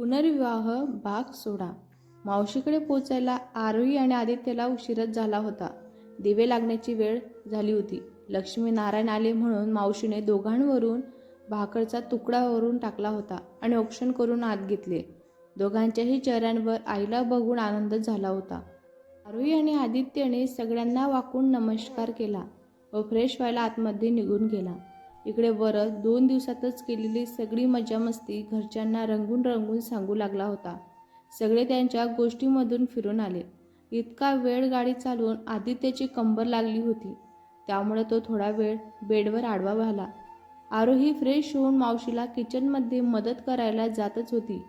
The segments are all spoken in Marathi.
पुनर्विवाह भाग 16. मावशीकडे पोचायला आरोही आणि आदित्यला उशीरच झाला होता. दिवे लागण्याची वेळ झाली होती. लक्ष्मीनारायण आले म्हणून मावशीने दोघांवरून भाकरचा तुकडा वरून टाकला होता आणि औक्षण करून आत घेतले. दोघांच्याही चेहऱ्यांवर आईला बघून आनंद झाला होता. आरोही आणि आदित्यने सगळ्यांना वाकून नमस्कार केला व फ्रेश व्हायला आतमध्ये निघून गेला. इकडे वरद 2 दिवसातच केलेली सगळी मजा मस्ती घरच्यांना रंगून रंगून सांगू लागला होता. सगळे त्यांच्या गोष्टीमधून फिरून आले. इतका वेळ गाडी चालवून आदित्यची कंबर लागली होती, त्यामुळे तो थोडा वेळ बेडवर आडवा झाला. आरोही फ्रेश होऊन मावशीला किचनमध्ये मदत करायला जातच होती.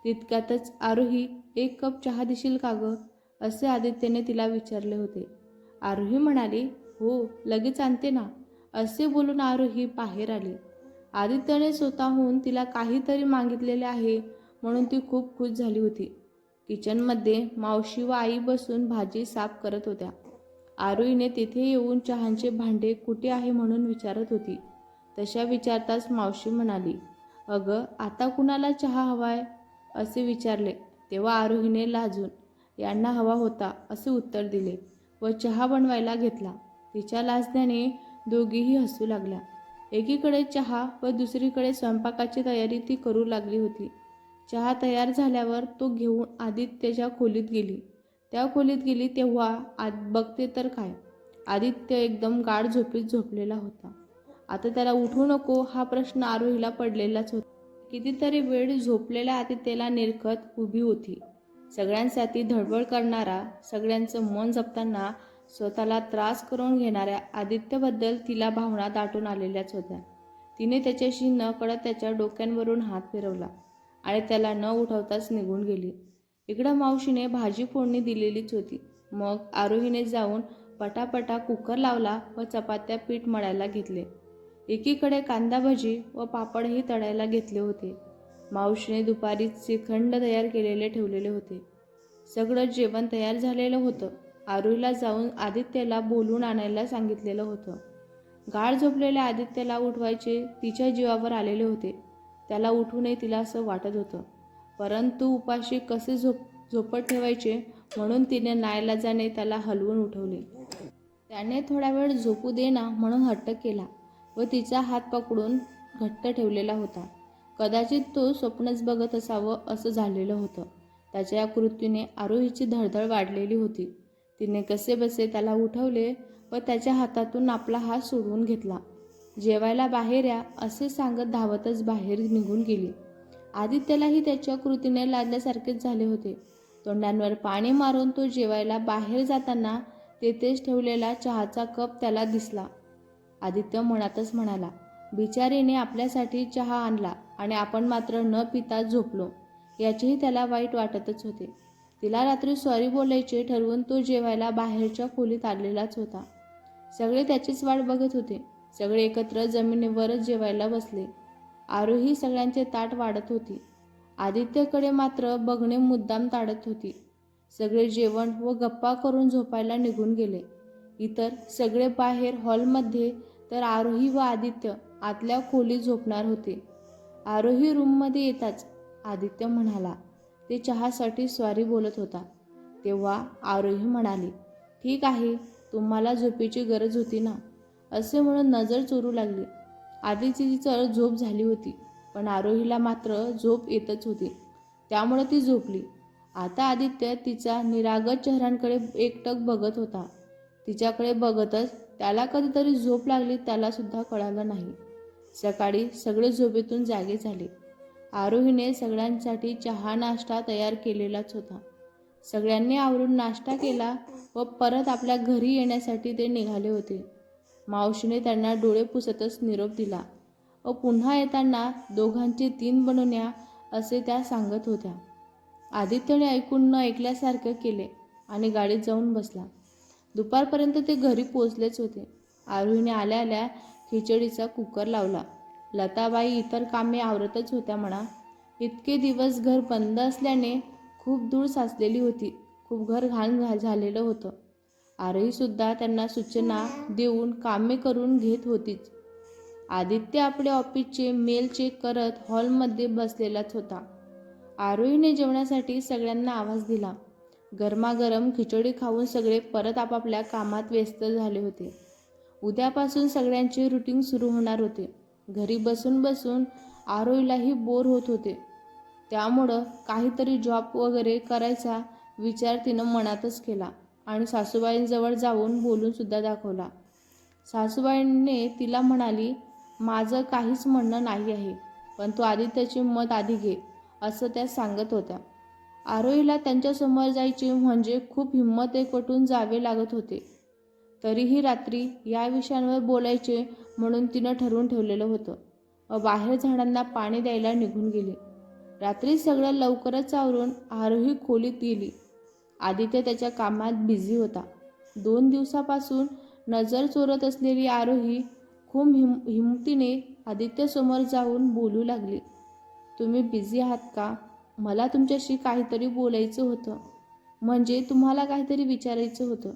तितक्यातच आरोही, 1 कप चहा देशील का गं, असे आदित्यने तिला विचारले होते. आरोही म्हणाली, हो लगेच आणते ना, असे बोलून आरोही बाहेर आली. आदित्यने स्वतःहून तिला काहीतरी मागितलेले आहे म्हणून ती खूप खुश झाली होती. किचनमध्ये मावशी व आई बसून भाजी साफ करत होत्या. आरोहीने तिथे येऊन चहाचे भांडे कुठे आहे म्हणून विचारत होती. तशा विचारताच मावशी म्हणाली, अगं आता कुणाला चहा हवाय, असे विचारले तेव्हा आरोहीने लाजून यांना हवा होता असे उत्तर दिले व चहा बनवायला घेतला. तिच्या लाजण्याने दोघीही हसू लागल्या. एकीकडे चहा व दुसरीकडे स्वयंपाकाची तयारी ती करू लागली होती. चहा तयार झाल्यावर तो घेऊन आदित्यच्या खोलीत गेली. त्या खोलीत गेली तेव्हा बघते तर काय, आदित्य एकदम गाढ झोपेत झोपलेला होता. आता त्याला उठू नको हा प्रश्न आरोहीला पडलेलाच होता. कितीतरी वेळ झोपलेल्या आदित्यला निरखत उभी होती. सगळ्यांसाठी धडपड करणारा, सगळ्यांचं मन जपताना स्वतःला त्रास करून घेणाऱ्या आदित्यबद्दल तिला भावना दाटून आलेल्याच होत्या. तिने त्याच्याशी न कळत त्याच्या डोक्यांवरून हात फिरवला आणि त्याला न उठवताच निघून गेली. इकडं मावशीने भाजी फोडणी दिलेलीच होती. मग आरोहीने जाऊन पटापटा कुकर लावला व चपात्या पीठ मळायला घेतले. एकीकडे कांदा भजी व पापडही तळायला घेतले होते. मावशीने दुपारीच श्रीखंड तयार केलेले ठेवलेले होते. सगळं जेवण तयार झालेलं होतं. आरोहीला जाऊन आदित्यला बोलून आणायला सांगितलेलं होतं. गाढ झोपलेल्या आदित्यला उठवायचे तिच्या जीवावर आलेले होते. त्याला उठू नये तिला असं वाटत होतं, परंतु उपाशी कसे झोपत ठेवायचे म्हणून तिने नाईलाजाने त्याला हलवून उठवले. त्याने थोडा वेळ झोपू दे ना म्हणून हट्ट केला व तिचा हात पकडून घट्ट ठेवलेला होता. कदाचित तो स्वप्नच बघत असावं असं झालेलं होतं. त्याच्या या कृतीने आरोहीची धडधड वाढलेली होती. तिने कसेबसे त्याला उठवले व त्याच्या हातातून आपला हात सोडवून घेतला. जेवायला बाहेर या असे सांगत धावतच बाहेर निघून गेली. आदित्यलाही त्याच्या कृतीने लाजल्यासारखेच झाले होते. तोंडांवर पाणी मारून तो जेवायला बाहेर जाताना तेथेच ठेवलेला चहाचा कप त्याला दिसला. आदित्य मनातच म्हणाला, बिचारीने आपल्यासाठी चहा आणला आणि आपण मात्र न पिता झोपलो. याचेही त्याला वाईट वाटतच होते. तिला रात्री सॉरी बोलायचे ठरवून तो जेवायला बाहेरच्या खोलीत आलेलाच होता. सगळे त्याचीच वाट बघत होते. सगळे एकत्र जमिनीवरच जेवायला बसले. आरोही सगळ्यांचे ताट वाढत होती. आदित्यकडे मात्र बघणे मुद्दाम टाळत होती. सगळे जेवण व गप्पा करून झोपायला निघून गेले. इतर सगळे बाहेर हॉलमध्ये तर आरोही व आदित्य आतल्या खोलीत झोपणार होते. आरोही रूममध्ये येताच आदित्य म्हणाला, ते चहासाठी सॉरी बोलत होता. तेव्हा आरोही म्हणाली, ठीक आहे, तुम्हाला झोपेची गरज होती ना, असे म्हणून नजर चोरू लागली. आधीची चळ झोप झाली होती, पण आरोहीला मात्र झोप येतच होती, त्यामुळे ती झोपली. आता आदित्य तिचा निरागस चेहऱ्यांकडे एकटक बघत होता. तिच्याकडे बघतच त्याला कधीतरी झोप लागली त्याला सुद्धा कळालं नाही. सकाळी सगळे झोपेतून जागे झाले. आरोहीने सगळ्यांसाठी चहा नाश्ता तयार केलेलाच होता. सगळ्यांनी आवरून नाश्ता केला व परत आपल्या घरी येण्यासाठी ते निघाले होते. मावशीने त्यांना डोळे पुसतच निरोप दिला व पुन्हा येताना दोघांची 3 बनवण्या असे त्या सांगत होत्या. आदित्यने ऐकून न ऐकल्यासारखे केले आणि गाडीत जाऊन बसला. दुपारपर्यंत ते घरी पोचलेच होते. आरोहीने आल्या आल्या खिचडीचा कुकर लावला. लताबाई इतर कामे आवरतच होत्या म्हणा. इतके दिवस घर बंद असल्याने खूप धूळ साचलेली होती. खूप घर घाण झालेलं होतं. आरोही सुद्धा त्यांना सूचना देऊन कामे करून घेत होतीच. आदित्य आपले ऑफिसचे मेल चेक करत हॉलमध्ये बसलेलाच होता. आरोहीने जेवणासाठी सगळ्यांना आवाज दिला. गरमागरम खिचडी खाऊन सगळे परत आपापल्या कामात व्यस्त झाले होते. उद्यापासून सगळ्यांचे रुटीन सुरू होणार होते. घरी बसून बसून आरोहीलाही बोर होत होते. त्यामुळं काहीतरी जॉब वगैरे करायचा विचार तिनं मनातच केला आणि सासूबाईंजवळ जाऊन बोलून सुद्धा दाखवला. सासूबाईंनी तिला म्हणाली, माझं काहीच म्हणणं नाही आहे, पण तू आदित्यचे मत आधी घे, असं त्या सांगत होत्या. आरोहीला त्यांच्यासमोर जायचे म्हणजे खूप हिंमत एकवटून जावे लागत होते. तरीही रात्री या विषयांवर बोलायचे म्हणून तिनं ठरवून ठेवलेलं होतं व बाहेर झाडांना पाणी द्यायला निघून गेली. रात्री सगळं लवकरच आवरून आरोही खोलीत गेली. आदित्य त्याच्या कामात बिझी होता. 2 दिवसापासून नजर चोरत असलेली आरोही खूप हिमतीने आदित्यसमोर जाऊन बोलू लागली. तुम्ही बिझी आहात का? मला तुमच्याशी काहीतरी बोलायचं होतं, म्हणजे तुम्हाला काहीतरी विचारायचं होतं.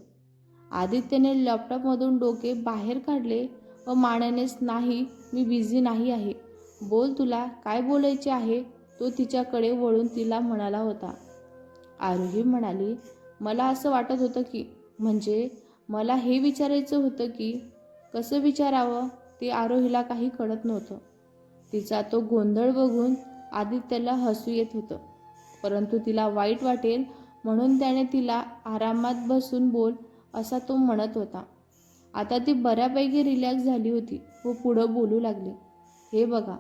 आदित्यने लॅपटॉपमधून डोके बाहेर काढले व मानेनेच, नाही, मी बिझी नाही आहे. बोल, तुला काय बोलायचे आहे? तो तिच्याकडे वळून तिला म्हणाला होता. आरोही म्हणाली, मला असं वाटत होतं की, म्हणजे मला हे विचारायचं होतं की. कसं विचारावं ते आरोहीला काही कळत नव्हतं. तिचा तो गोंधळ बघून आदित्यला हसू येत होतं, परंतु तिला वाईट वाटेल म्हणून त्याने तिला आरामात बसून बोल असा तो म्हणत होता. आता ती बऱ्यापैकी रिलॅक्स झाली होती व पुढं बोलू लागली. हे बघा,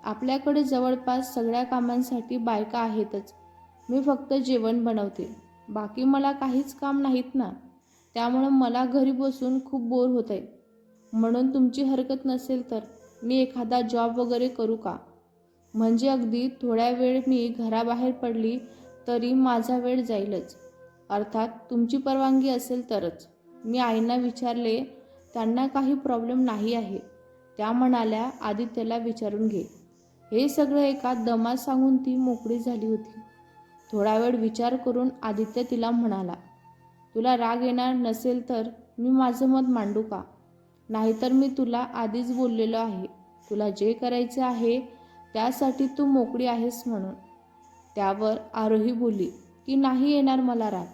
आपल्याकडे जवळपास सगळ्या कामांसाठी बायका आहेतच. मी फक्त जेवण बनवते, बाकी मला काहीच काम नाहीत ना. त्यामुळं मला घरी बसून खूप बोर होत आहे. म्हणून तुमची हरकत नसेल तर मी एखादा जॉब वगैरे करू का? म्हणजे अगदी थोड्या वेळ मी घराबाहेर पडली तरी माझा वेळ जाईलच. अर्थात तुमची परवानगी असेल तरच. मी आईंना विचारले, त्यांना काही प्रॉब्लेम नाही आहे. त्या म्हणाल्या, आदित्यला विचारून घे. हे सगळं एका दमात सांगून ती मोकळी झाली होती. थोडा वेळ विचार करून आदित्य तिला म्हणाला, तुला राग येणार नसेल तर मी माझं मत मांडू का? नाहीतर मी तुला आधीच बोललेलो आहे, तुला जे करायचे आहे त्यासाठी तू मोकळी आहेस म्हणून. त्यावर आरोही बोलली की, नाही येणार मला राग.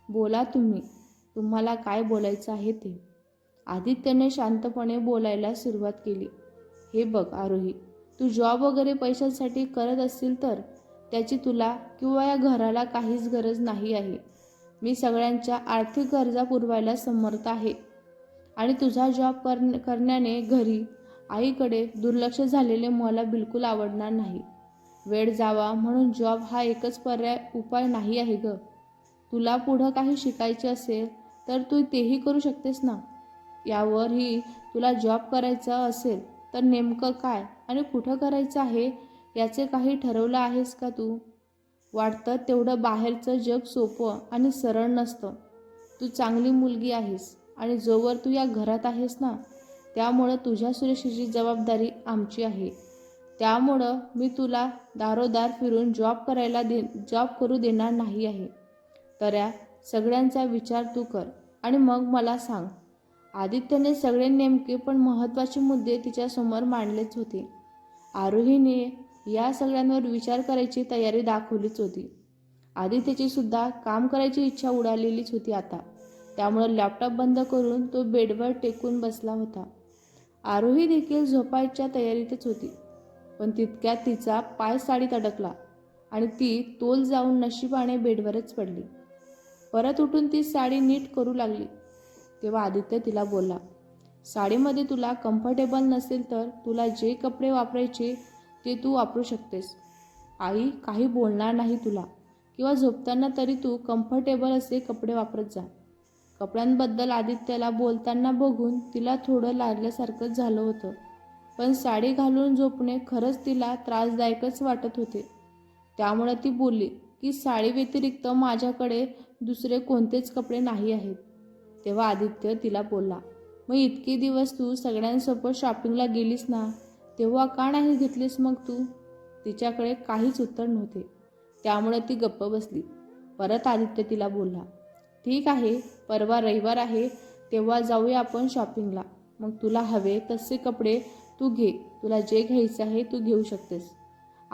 बोला तुम्ही, तुम्हाला काय बोलायचं आहे ते. आदित्यने शांतपणे बोलायला सुरुवात केली. हे बघ आरोही, तू जॉब वगैरे पैशांसाठी करत असशील तर त्याची तुला किंवा या घराला काहीच गरज नाही आहे. मी सगळ्यांच्या आर्थिक गरजा पुरवायला समर्थ आहे आणि तुझा जॉब करण्याने घरी आईकडे दुर्लक्ष झालेले मला बिलकुल आवडणार नाही. वेळ जावा म्हणून जॉब हा एकच उपाय नाही आहे ग. तुला पुढं काही शिकायचे असेल तर तू तेही करू शकतेस ना. यावरही तुला जॉब करायचा असेल तर नेमकं काय आणि कुठं करायचं आहे याचे काही ठरवलं आहेस का तू? वाटतं तेवढं बाहेरचं जग सोपं आणि सरळ नसतं. तू चांगली मुलगी आहेस आणि जोवर तू या घरात आहेस ना, त्यामुळं तुझ्या सुरक्षेची जबाबदारी आमची आहे. त्यामुळं मी तुला दारोदार फिरून जॉब करू देणार नाही आहे. तर या सगळ्यांचा विचार तू कर आणि मग मला सांग. आदित्यने सगळे नेमके पण महत्त्वाचे मुद्दे तिच्यासमोर मांडलेच होते. आरोहीने या सगळ्यांवर विचार करायची तयारी दाखवलीच होती. आदित्यची सुद्धा काम करायची इच्छा उडालेलीच होती आता. त्यामुळं लॅपटॉप बंद करून तो बेडवर टेकून बसला होता. आरोही देखील झोपायच्या तयारीतच होती, पण तितक्यात तिचा पाय साडीत अडकला आणि ती तोल जाऊन नशिबाने बेडवरच पडली. परत उठून ती साडी नीट करू लागली तेव्हा आदित्य तिला बोलला, साडीमध्ये तुला कम्फर्टेबल नसेल तर तुला जे कपडे वापरायचे ते तू वापरू शकतेस. आई काही बोलणार नाही तुला, किंवा झोपताना तरी तू कम्फर्टेबल असे कपडे वापरत जा. कपड्यांबद्दल आदित्यला बोलताना बघून तिला थोडं लागल्यासारखं झालं होतं, पण साडी घालून झोपणे खरंच तिला त्रासदायकच वाटत होते. त्यामुळे ती बोलली की, साडी व्यतिरिक्त माझ्याकडे दुसरे कोणतेच कपडे नाही आहेत. तेव्हा आदित्य तिला बोलला, मग इतके दिवस तू सगळ्यांसोबत शॉपिंगला गेलीस ना, तेव्हा का नाही घेतलीस मग तू? तिच्याकडे काहीच उत्तर नव्हते. त्यामुळे ती गप्प बसली. परत आदित्य तिला बोलला, ठीक आहे, परवा रविवार आहे, तेव्हा जाऊया आपण शॉपिंगला. मग तुला हवे तसे कपडे तू घे, तुला जे घ्यायचे आहे तू घेऊ शकतेस.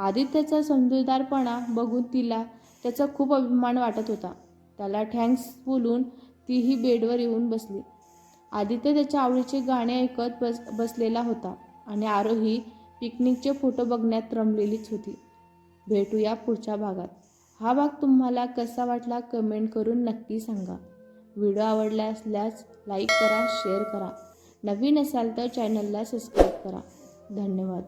आदित्यचा समजूतदारपणा बघून तिला त्याचा खूप अभिमान वाटत होता. त्याला थँक्स बोलून तीही बेडवर येऊन बसली. आदित्य त्याच्या आवडीचे गाणे ऐकत बसलेला होता आणि आरोही पिकनिकचे फोटो बघण्यात रमलेलीच होती. भेटूया पुढच्या भागात. हा भाग तुम्हाला कसा वाटला कमेंट करून नक्की सांगा. व्हिडिओ आवडला असल्यास लाईक करा, शेअर करा. नवीन असाल तर चॅनलला सबस्क्राईब करा. धन्यवाद.